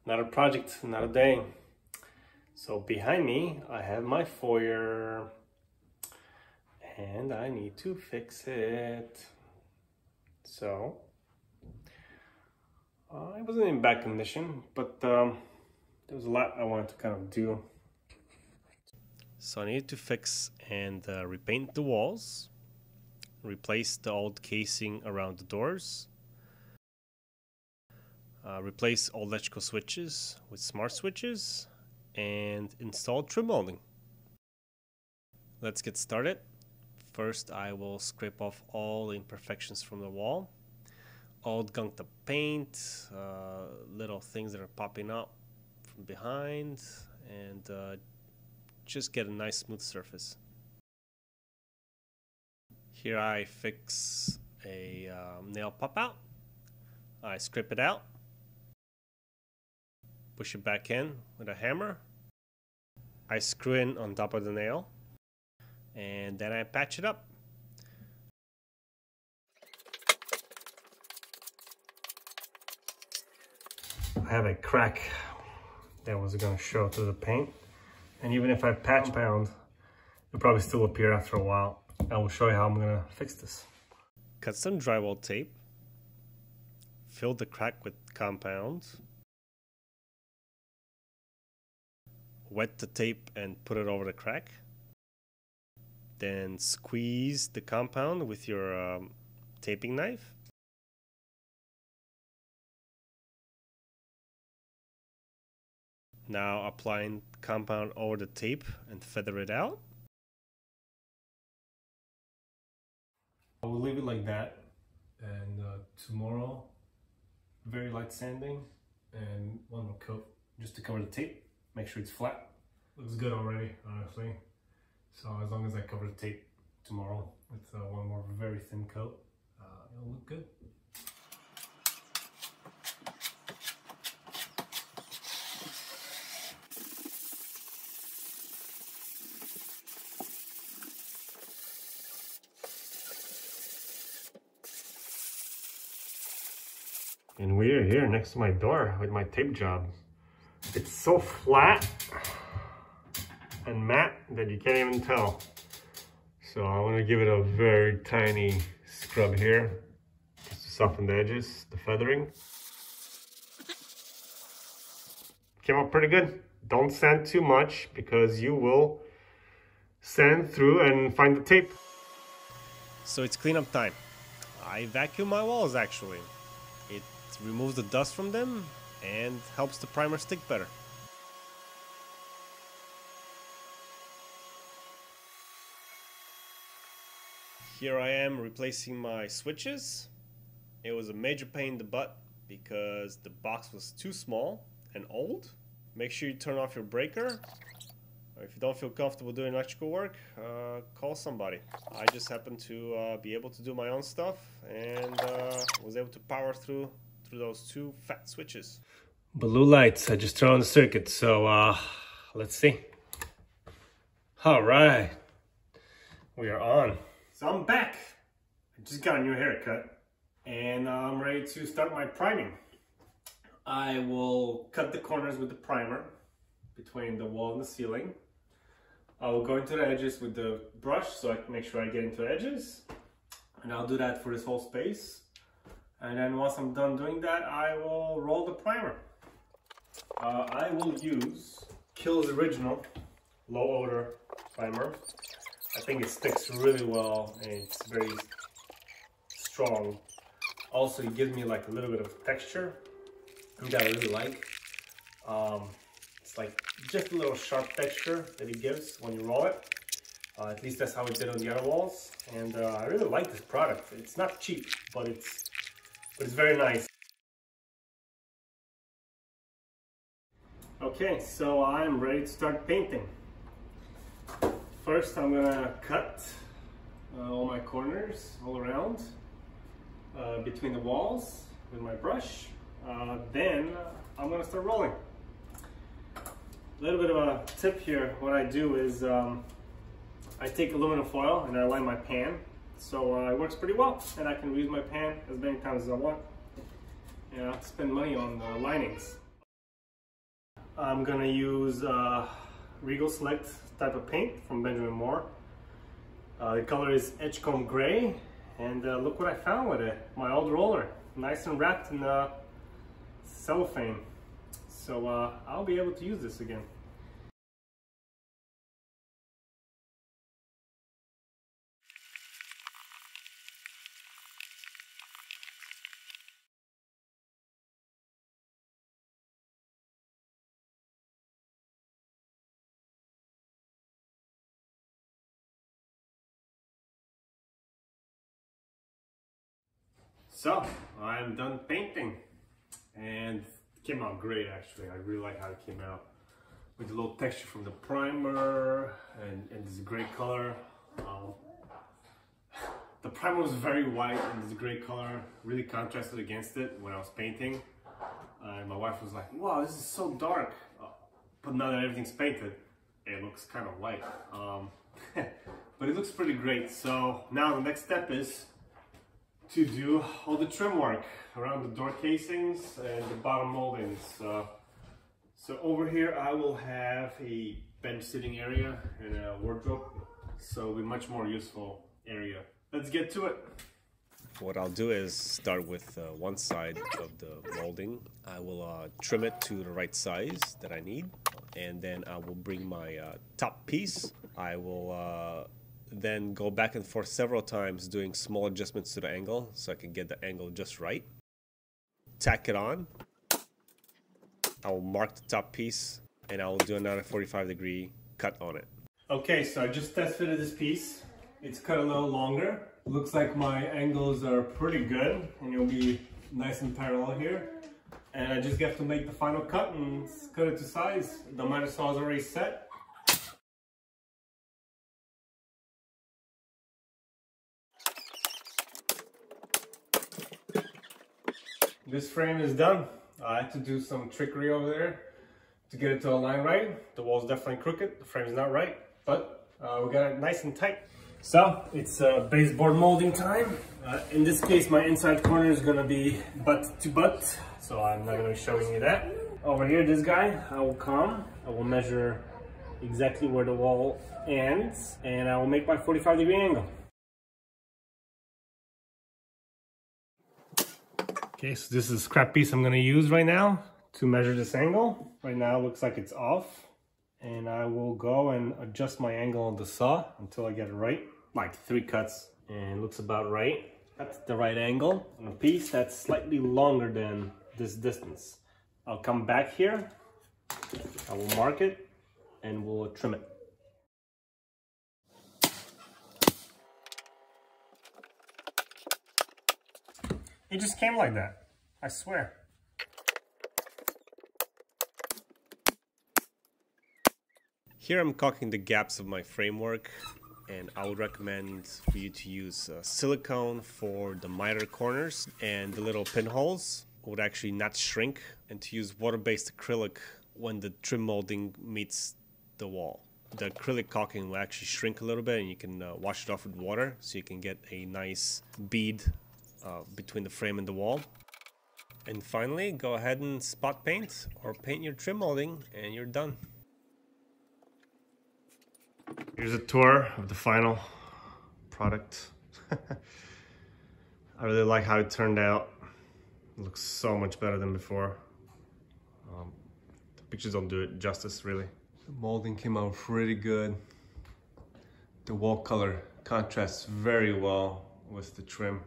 Not a project, not a day. So behind me, I have my foyer and I need to fix it. So it wasn't in bad condition, but there was a lot I wanted to kind of do. So I needed to fix and repaint the walls, replace the old casing around the doors, replace all electrical switches with smart switches, and install trim molding. Let's get started. First, I will scrape off all the imperfections from the wall, old gunked up paint, little things that are popping up from behind, and just get a nice smooth surface. Here I fix a nail pop out. I scrape it out, push it back in with a hammer. I screw in on top of the nail, and then I patch it up. I have a crack that was going to show through the paint, and even if I patch pound, it'll probably still appear after a while. I will show you how I'm going to fix this. Cut some drywall tape, fill the crack with compound, wet the tape and put it over the crack. Then squeeze the compound with your taping knife. Now applying compound over the tape and feather it out. I will leave it like that, and tomorrow very light sanding and one more coat just to cover the tape. Make sure it's flat. Looks good already, honestly. So as long as I cover the tape tomorrow with one more very thin coat, it'll look good. And we are here next to my door with my tape job. It's so flat and matte that you can't even tell. So I want to give it a very tiny scrub here just to soften the edges, the feathering. Came out pretty good. Don't sand too much because you will sand through and find the tape. So it's cleanup time. I vacuum my walls actually. It removes the dust from them and helps the primer stick better. Here I am replacing my switches. It was a major pain in the butt because the box was too small and old. Make sure you turn off your breaker. If you don't feel comfortable doing electrical work, call somebody. I just happened to be able to do my own stuff and was able to power through those two fat switches. Blue lights, I just turned on the circuit, so let's see. All right, we are on. So I'm back. I just got a new haircut and I'm ready to start my priming. I will cut the corners with the primer between the wall and the ceiling. I will go into the edges with the brush so I can make sure I get into the edges. And I'll do that for this whole space. And then once I'm done doing that, I will roll the primer. I will use Kilz Original Low Odor Primer. I think it sticks really well and it's very strong. Also, it gives me like a little bit of texture that I really like. It's like just a little sharp texture that it gives when you roll it. At least that's how it did on the other walls. And I really like this product. It's not cheap, but it's very nice. Okay, so I'm ready to start painting. First, I'm gonna cut all my corners all around between the walls with my brush. Then I'm gonna start rolling. A little bit of a tip here. What I do is I take aluminum foil and I line my pan. So it works pretty well, and I can reuse my pan as many times as I want. And I don't have to spend money on linings. I'm gonna use Regal Select type of paint from Benjamin Moore. The color is Edgecomb Gray, and look what I found with it. My old roller, nice and wrapped in cellophane. So I'll be able to use this again. So, I'm done painting, and it came out great actually. I really like how it came out, with a little texture from the primer and this great color. The primer was very white, and this great color really contrasted against it when I was painting. And my wife was like, wow, this is so dark. But now that everything's painted, it looks kind of light. But it looks pretty great. So now the next step is to do all the trim work around the door casings and the bottom moldings. So over here I will have a bench sitting area and a wardrobe, so it'll be much more useful area. Let's get to it. What I'll do is start with one side of the molding. I will trim it to the right size that I need, and then I will bring my top piece. I will then go back and forth several times doing small adjustments to the angle so I can get the angle just right. Tack it on. I will mark the top piece and I will do another 45-degree cut on it. Okay, so I just test fitted this piece. It's cut a little longer. Looks like my angles are pretty good and it'll be nice and parallel here. And I just have to make the final cut and cut it to size. The miter saw is already set. This frame is done. I had to do some trickery over there to get it to align right. The wall's definitely crooked, the frame's not right, but we got it nice and tight. So it's baseboard molding time. In this case, my inside corner is gonna be butt to butt, so I'm not gonna be showing you that. Over here, this guy, I will measure exactly where the wall ends, and I will make my 45-degree angle. Okay, so this is a scrap piece I'm gonna use right now to measure this angle. Right now it looks like it's off, and I will go and adjust my angle on the saw until I get it right. Like 3 cuts, and it looks about right. That's the right angle on a piece that's slightly longer than this distance. I'll come back here, I will mark it, and we'll trim it. It just came like that, I swear. Here I'm caulking the gaps of my framework, and I would recommend for you to use silicone for the miter corners, and the little pinholes would actually not shrink, and to use water-based acrylic when the trim molding meets the wall. The acrylic caulking will actually shrink a little bit, and you can wash it off with water so you can get a nice bead between the frame and the wall. And finally, go ahead and spot paint or paint your trim molding and you're done. Here's a tour of the final product. I really like how it turned out. It looks so much better than before. The pictures don't do it justice, really. The molding came out pretty good. The wall color contrasts very well with the trim.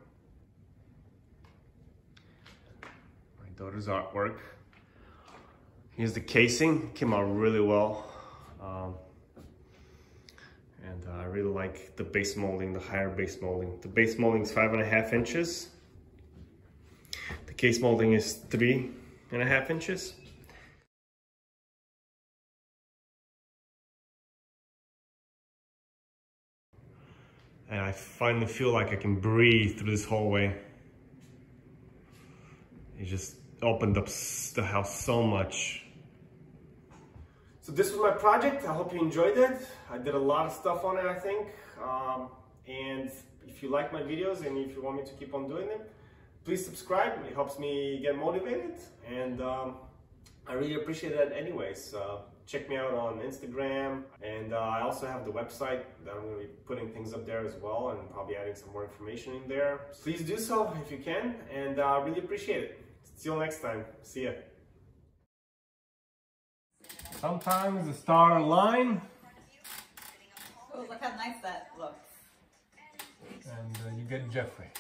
Daughter's artwork. Here's the casing, came out really well. And I really like the base molding, the higher base molding. The base molding is 5.5 inches. The case molding is 3.5 inches. And I finally feel like I can breathe through this hallway. It just opened up the house so much. So this was my project. I hope you enjoyed it. I did a lot of stuff on it, I think. And if you like my videos and if you want me to keep on doing them, please subscribe. It helps me get motivated. And I really appreciate that anyways. Check me out on Instagram, and I also have the website that I'm going to be putting things up there as well, and probably adding some more information in there. Please do so if you can, and I really appreciate it. See you next time. See ya. Sometimes the stars align. Oh, look how nice that looks. And you get Jeffrey.